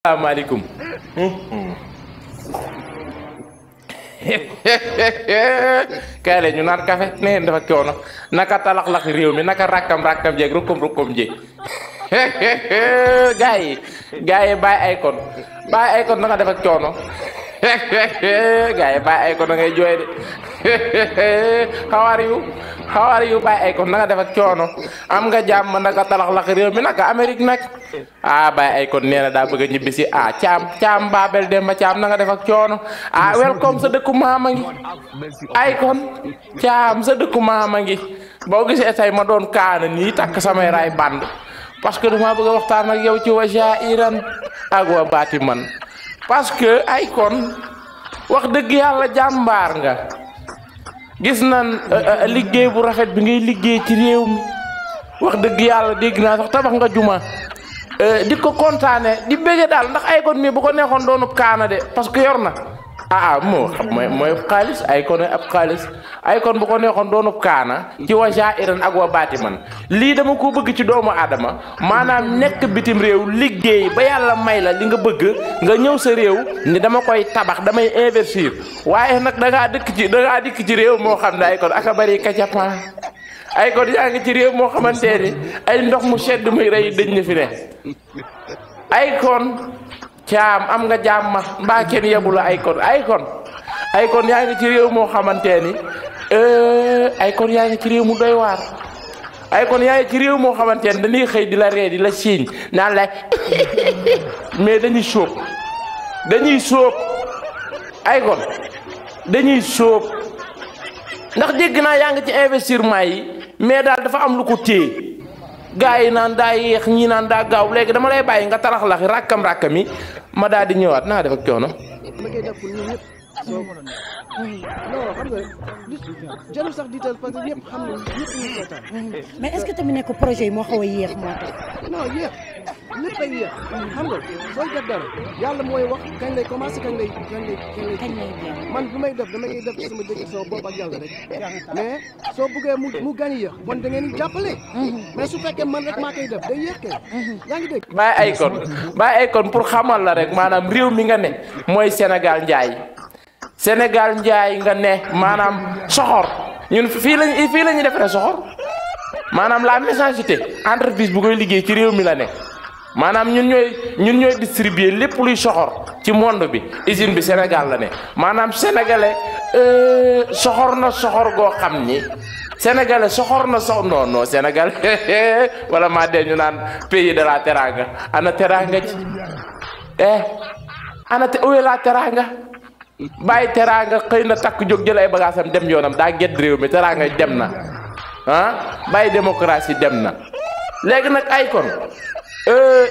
Assalamualaikum. Kale ñu naan café ne dafa coono naka talax réew mi naka rakam jeeg rukum ji gaay bay ay kon naka dafa coono gaay bay ay kon ngay joy de how are you bay ay kon naka dafa coono am nga jàmm naka talax réew mi naka Amérique nak bay ay kon neena da bëgg ñibbi ci caam babel dem ma caam nga def ak coono welcome sa dëkku maama ngi ay kon caam sa dëkku maama ngi boo gisee tay ma doon kaana nii takk samay raay band parce que dama bëgg waxtaan ak yow ci wajairan ak wa batiman parce que ay kon wax dëgg yàlla jàmbaar nga gis nan liggéey bu rafet bi ngay liggéey ci réew mi wax dëgg yàlla dégg naa sax tabax nga juma di ko kontaane di bëgge daal ndax ay kon mi bu ko neexoon doonub kaana de parce que yor na moo xam mooy xaalis ay kon ab xaalis ay kon bu ko neexoon doonub kaana ci wa jairan ak wa batiman lii dama ko bëgg ci doomu aadama maanaam nekk bitim réew liggéey ba yàlla may la li nga bëgg nga ñëw sa réew ni dama koy tabax damay investir waaye nag da ngaa dikk ci réew moo xam ne ay kon aka bari kacapan ay kon yaa ngi ci réew moo xamante ni ay ndox mu sedd muy rey dañ na fi ne ay kon caam am nga jàmma mbaa kenn yebu la ay kon yaa ngi ci réew moo xamante ni ay kon yaa ngi ci réew mu doy waar ay kon yaa ngi ci réew moo xamante ni dañuy xëy di la ree di la siiñ naan la mais dañuy sóob ay kon dañuy sóob ndax dégg naa yaa ngi ci investissement yi mais daal dafa am lu ko téye gaay yi naan daa yéex ñii naan daa gaaw léegi dama lay bàyyi nga tarax laxi rakkam yi ma daal di ñëwaat naa def ak coono. non xam nga jarul sax diital parce que ñëpp xam nañ ñëpp ñu seetaan. mais est-ce que tamit nekk projet yi moo xaw a yéex moo tax. non yéex lépp ay yéex xam nga sooy def dara yàlla mooy wax kañ lay commencé kañ lay man bu may def damay def sama décision boobu ak yàlla rek mais soo buggee mu gañ yéex bon da ngeen di jàppale. mais su fekkee man rek maa koy def day yéex kay. yaa ngi dégg. bàyyi ay kon pour xamal la rek maanaam réew mi nga ne mooy Sénégal njaay nga ne maanaam soxor ñun fii lañu defaree soxor maanaam la messagerie entreprise bu koy liggéey ci réew mi la ne maanaam ñun ñooy distribuer lépp luy soxor ci monde bi usine bi Sénégal la ne maanaam sénégalais soxor na soxor goo xam ni sénégalais soxor na non Sénégal wala maa dee ñu naan pays de la teranga ana teranga ci où est la teranga bàyyi teraanga xëy na takk jóg jël ay bagaasam dem yoonam daa gedd réew mi teraanga dem na bàyyi démocratie dem na léegi nag ay kon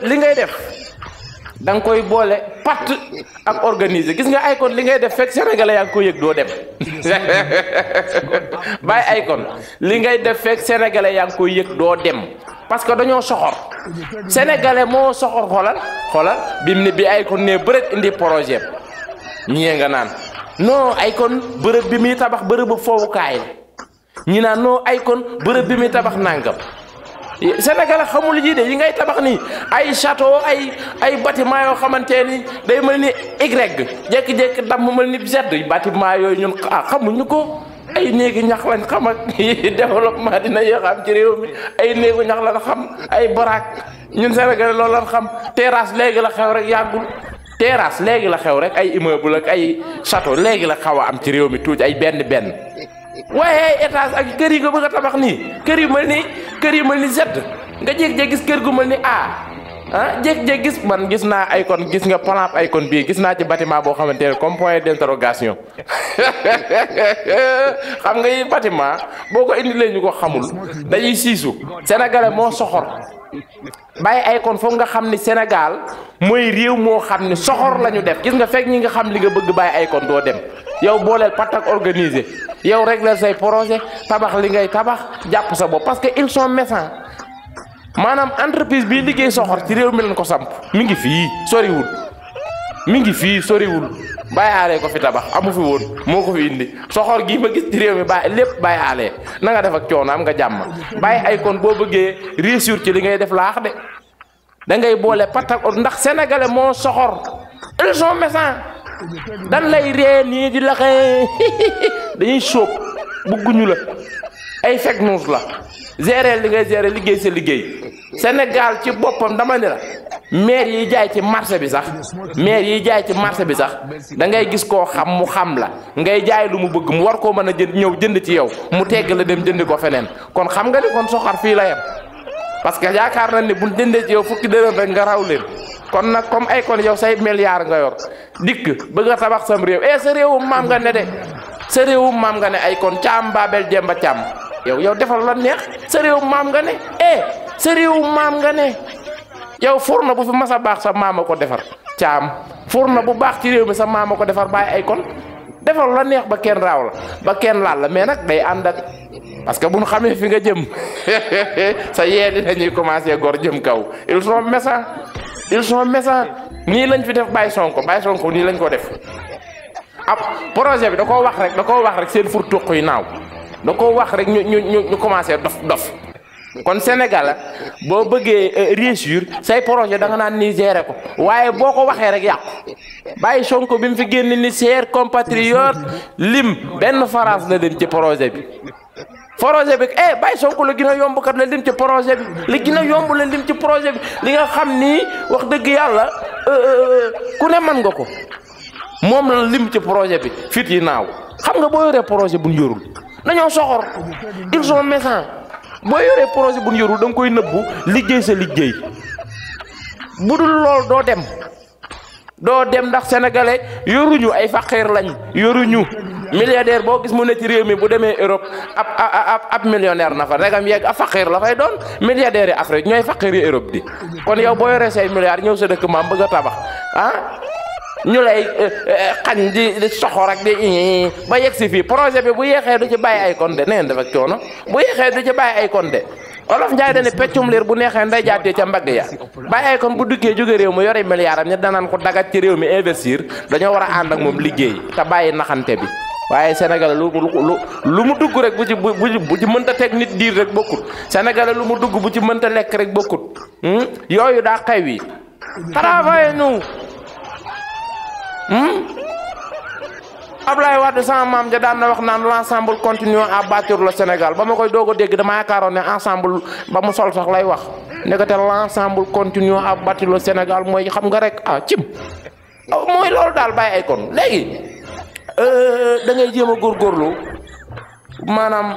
li ngay def da nga koy boole patt ak organiser gis nga ay kon li ngay def fekk sénégalais yaa ngi ko yëg doo dem bàyyi ay kon li ngay def fekk sénégalais yaa ngi ko yëg doo dem parce que dañoo soxor sénégalais moo soxor xoolal bi ay kon ne bëreet indi projet ñii nga naan non ay kon bërëb bi muy tabax bërëbu foowukaay ñi naan non ay kon bërëb bi muy tabax nangam Sénégal xamul ji de yi ngay tabax nii ay château ay bâtiment yoo xamante ni day mel ni Y jékki-jékki damm mel ni Z bâtiment yooyu ñun xamuñu ko ay néegi ñax lañ xam ak développement dina yéex am ci réew mi ay néegu ñax lañ xam ay baraak ñun Sénégal loolu lañ xam terrasse léegi la xew rek yàggul. terrasse léegi la xew rek ay immeuble ak ay château léegi la xaw a am ci réew mi tuuti ay benn waaye ay étage ak kër yi nga bëgg a tabax nii kër yu mel ni Z nga jékki-jékki gis kër gu mel ni jékki-jékki gis man gis naa ay kon gis nga plan ay kon bii gis naa ci bâtiment boo xamante ne comme point d'interrogation xam nga yi bâtiment boo ko indilee ñu ko xamul dañuy siisu sénégalais moo soxor bàyyi ay kon foog nga xam ni Sénégal mooy réew moo xam ni soxor la ñu def gis nga fekk ñi nga xam li nga bëgg bàyyi ay kon doo dem yow booleel pat ak organiser yow régler say projet tabax li ngay tabax jàpp sa bopp parce que ils sont méchants maanaam entreprise bii liggéey soxor ci réew mi leen ko samp mi ngi fii soriwul bàyyi aalee ko fi tabax amu fi woon moo ko fi indi soxor gii ma gis ci réew mi bàyyi lépp bàyyi aalee na nga def ak coono am nga jàmm bàyyi ay kon boo bëggee réussir ci li ngay def laax de da ngay boole patak ndax sénégalais moo soxor ils sont méchants dan lay ree nii di la dañuy sóob bugguñu la ay fake news la gérer li ngay gérer liggéey sa liggéey Sénégal ci boppam dama ne la maire yi jaay ci marché bi sax da ngay gis koo xam mu xam la ngay jaay lu mu bëgg mu war koo mën a jënd ñëw jënd ci yow mu tegg la dem jëndi ko feneen kon xam nga ni kon soxar fii la yem parce que yaakaar nañ ne buñ jëndee ci yow fukki dërëm rek nga raw leen kon nag comme ay kon yow say milliards nga yor dikk bëgg a tabax sam réew sa réewum maam nga ne de sa réewum maam nga ne ay kon caam Babel Demba Caam yow defal la neex sa réewum maam nga ne sa réewum maam nga ne yow furna bu fi mas a baax sa maama ko defar caam furna bu baax ci réew mi sa maama ko defar bàyyi ay kon defal la neex ba kenn raaw la ba kenn laal la mais nag day ànd ak parce que bu ñu xamee fi nga jëm sa yeeli dañuy commencé gor jëm kaw ils sont méchants nii lañ fi def Baye Sonko nii lañ ko def ab projet bi da koo wax rek seen fur tuq yi naaw da koo wax rek ñu commencé dof kon Sénégal boo bëggee réussir say projet da nga naan ni gérer ko waaye boo ko waxee rek yàqu Baye Sonko bi mu fi génn ni chers compatriotes lim benn phrase la lim ci projet bi Baye Sonko la gën a yomb kat la lim ci projet bi li gën a yomb la lim ci projet bi li nga xam ni wax dëgg yàlla ku ne mën nga ko moom la lim ci projet bi fit yi naaw xam nga boo yoree projet bu ñu yorul dañoo soxor ils sont méchants boo yoree projet bu ñu yorul da nga koy nëbbu liggéey sa liggéey bu dul lool doo dem ndax sénégalais yoruñu ay faqiir lañ yoruñu milliardaire boo gis mu ne ci réew mi bu demee Europe ab millionnaire na fa regam yegg ab faqiir la fay doon milliardaire yi Afrique ñooy faqiir yi Europe di kon yow boo yoree say milliards ñëw sa dëkk maam bëgg a tabax ñu lay xañ di soxor ak di ba yegg si fii projet bi bu yeexee du ci bàyyi ay kon de neen dafa coono bu yeexee du ci bàyyi ay kon de Olof Njaay dane peccum liir bu neexee nday jaatee ca mbagg ya bàyyi ay kon bu duggee jóge réew mu yore milliard am ñi danaan ko dagat ci réew mi investir dañoo war a ànd ak moom liggéey te bàyyi naxante bi waaye Sénégal lu mu dugg rek bu ci mënta teg nit diir rek bokkut Sénégal lu mu dugg bu ci mënta lekk rek bokkut yooyu daa xew yi travaillez-nous Ablaye Wade sama maam ja daan na wax naan l'ensemble continue à bâtir le Sénégal ba ma koy doog a dégg dama yaakaaroon ne ensemble ba mu sol sax lay wax nekkate l'ensemble continue à bâtir le Sénégal mooy xam nga rek cim mooy loolu daal bàyyi ay kon léegi da ngay jéem a góorgóorlu maanaam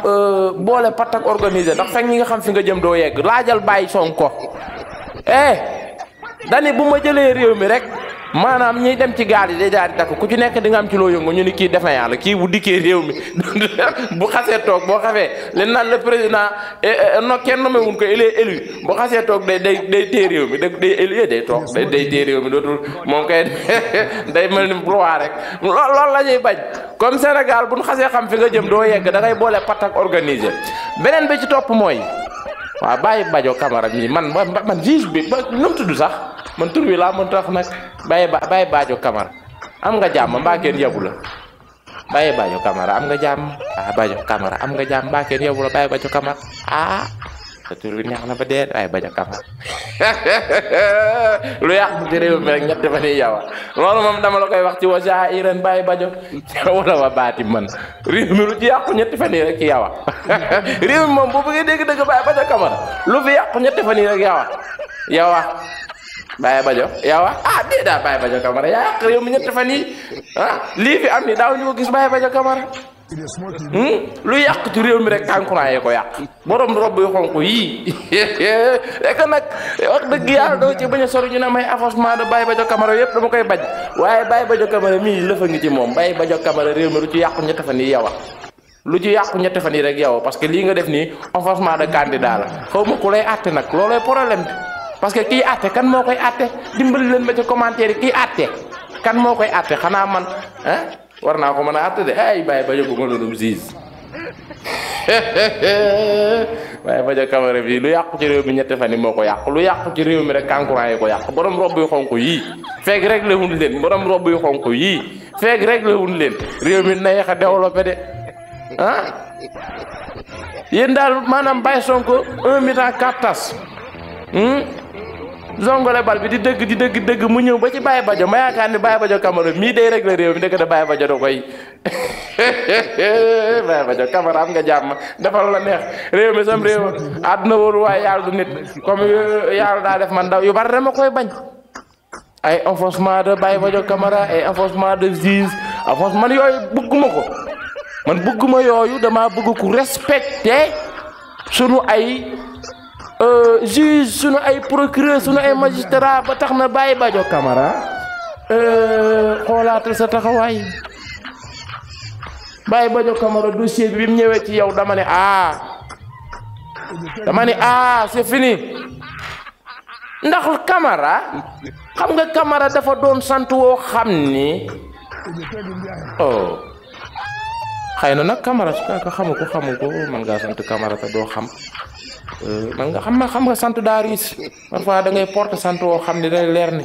boole pat ak organiser ndax fekk ñi nga xam fi nga jëm doo yegg laajal Baye Sonko dani bu ma jëlee réew mi rek maanaam ñiy dem ci gaal yi day daal di takk ku ci nekk di nga am ci loo yëngu ñu ni kii defe yàlla kii bu dikkee réew mi bu xasee toog boo xamee leen naan le président no kenn nommé wuñ ko il est élu bu xasee toog day téye réew mi day élu day toog day téye réew mi dootul moom kay day mel ni roi rek loolu la ñuy bañ comme Sénégal bu ñu xasee xam fi nga jëm doo yegg da ngay boole pat ak organiser beneen bi ci topp mooy waaw Baye Badio Camara mi man juge bi ba nu mu tudd sax man tur wi laa mën tax nag Baye Badio Camara am nga jàmm mbaa kenn yabu la Baye Badio Camara am nga jàmm Badio Camara am nga jàmm mbaa kenn yabu la Baye Badio Camara sa tur wi neex na ba dee Baye Badio Camara lu yàq ci réew mi rek ñett fa ni yow loolu moom dama la koy wax ci wa iren Baye Badio wala wa baati man réew mi lu ci yàqu ñetti fan yi rek yow réew mi moom bu bëggee dégg dëgg Baye Badio Camara lu fi yàqu ñetti fan yi rek yow Baye Badio dee daa Baye Badio Camara yaa yàq réew mi ñetti fan yi lii fi am ni daaw ñu ko gis Baye Badio Camara lu yàq ci réew mi rek kankurang yee ko yàq borom rob yu xonk yii rek nag wax dëgg yàlla doo ci bañ a sori ñu ne may avancement de Baye Badio Camara yëpp dama koy bañ waaye Baye Badio Camara mii lëfa ngi ci moom Baye Badio Camara réew mi lu ci yàqu ñetti fan yi lu ci yàqu ñetti fan yi rek parce que lii nga def nii avancement de candidat la xaw ma ku lay àtte nag loolooy problème bi parce que kii àtte kan moo koy àtte dimbali leen ma ci commentaire yi kii àtte kan moo koy àtte xanaa man war naa ko mën a àtte de ay Baye Badio bu ma doonum siis Baye Badio Camara bi lu yàqu ci réew mi ñetti fan yi moo ko yàq lu yàqu ci réew mi rek kankurang yi ko yàq borom rob yu xonk yii feeg rek la wun leen borom rob yu xonk yii feeg rek la wun leen réew mi na yeex a développé de yéen daal maanaam Baye Sonko 1 mi-temps 4 tas zongole bal bi di dëgg mu ñëw ba ci Baye Badio ma yaakaar ni Baye Badio Camara mii day régler réew mi ndeke da Baye Badio da koy Baye Badio Camara am nga jàmm defal la neex réew mi sam réew àdduna wóoru waaye yàlla du nit comme yàlla daa def man daw yu bari dama koy bañ ay enfoncement de Baye Badio Camara ay enfoncement de juge enfoncement yooyu bëgguma ko man bëgguma yooyu dama bëgg ku respecter sunu ay juge sunu ay procureur sunu ay magistrat ba tax na Baye Badio Camara xoolaatal sa taxawaay Baye Badio Camara dossier bi mu ñëwee ci yow dama ne c'est fini ndax Camara xam nga Camara dafa doon sant woo xam ni xëy na nag Camara ka xamu ko man ngaa sant Camara te doo xam man nga xam nga sant daa riis parfois da ngay porte sant woo xam ne day leer ni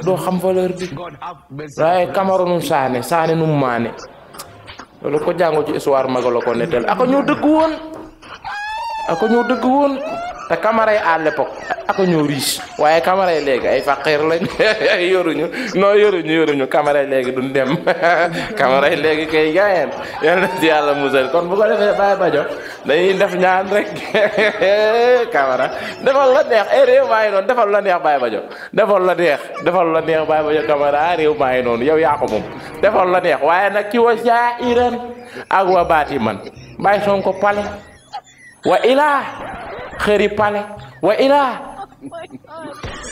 doo xam valeur bi waaye Camara num saane num maane loolu ko jàngoo ci histoire magalo ko nettal ako ñoo dëgg woon te Camara yi à l'époque ako ñoo riche waaye Camara yi léegi ay faqir lañ yoruñu Camara yi léegi duñ dem Camara yi léegi kay gaayeen yal na ci yàlla musal kon bu ko defee Baye Badio dañuy def ñaan rek Camara defal la neex réew maa ngi noonu defal la neex Baye Badio defal la neex Baye Badio Camara réew maa ngi noonu yow yaa ko moom defal la neex waaye nag ki wa jairan ak wa baati man Baye Sonko pale wa ilaa xëri pale wa ilaa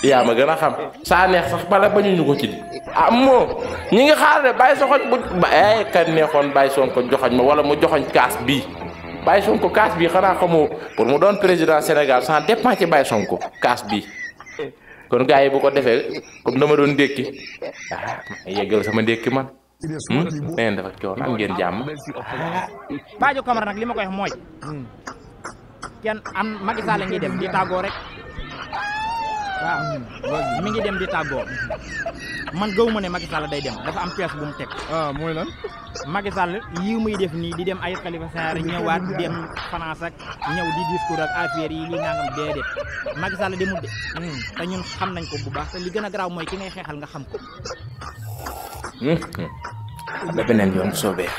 yaa ma gën a xam saa neex sax pale bañuñu ko ci di moo ñi ngi xaar de Baye Sonko kan neexoon Baye Sonko joxoñ ma wala mu joxoñ kaas bii Baye Sonko kaas bii xanaa xamoo pour mu doon président Sénégal ça dépend ci Baye Sonko kaas bii kon gars yi bu ko defee comme dama doon ndékki yeggal sama ndékki man neen dafa coono am ngeen jàmm Badio Camara nag li ma koy wax mooy kenn am Macky Sall ngi dem di tàggoo rek waaw mi ngi dem di tàggoo man gëw ma ne Macky Sall day dem dafa am pièce bu mu teg. mooy lan. Macky Sall yi muy def nii di dem ay Khalifa Sall ñëwaat dem France ak ñëw di discours ak affaire yi li nangam déedéet Macky Sall demul de. te ñun xam nañ ko bu baax te li gën a garaaw mooy ki ngay xeexal nga xam ko. ba beneen yoon soobee.